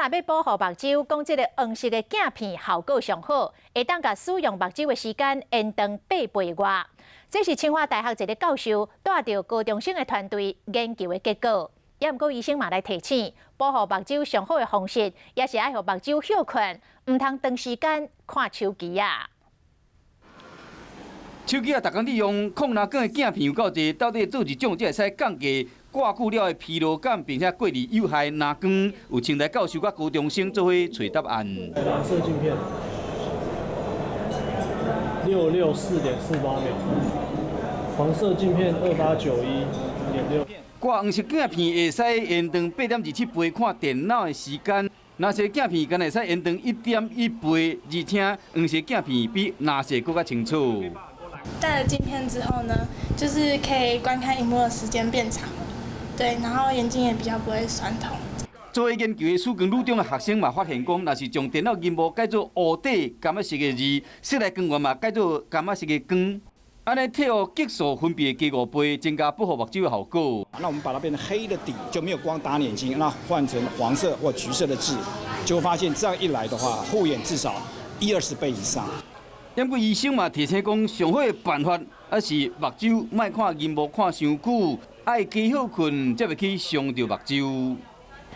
若要保护目睭，讲这个黄色的镜片效果上好，会当甲使用目睭的时间延长8倍外。这是清华大学一个教授带着高中生的团队研究的结果。也毋过医生嘛来提醒，保护目睭上好的方式，也是爱互目睭休困，毋通长时间看手机啊。手机啊，逐工利用控蓝光的镜片有够侪，到底做一种才会使降低挂久了的疲劳感，并且过滤有害蓝光？有清大教授甲高中生做伙找答案。蓝色镜片664.48秒，黄色镜片2891.6。挂黄色镜片会使延长8.27倍看电脑的时间，蓝色镜片敢会使延长1.1倍，而且黄色镜片比蓝色更加清楚。戴了镜片之后呢，就是可以观看荧幕的时间变长，对，然后眼睛也比较不会酸痛。做研究的曙光女中的学生嘛发现讲，若是将电脑荧幕改做乌底橄榄色的字，色内光源嘛改做橄榄色的光。安尼替互极速分别加5倍，增加保护目睭的效果。那我们把它变成黑的底，就没有光打眼睛，那换成黄色或橘色的字，就会发现这样一来的话，护眼至少20倍以上。不过医生嘛提醒讲，上好的办法还是目睭莫看荧幕看伤久，爱加好困，才袂去伤到目睭。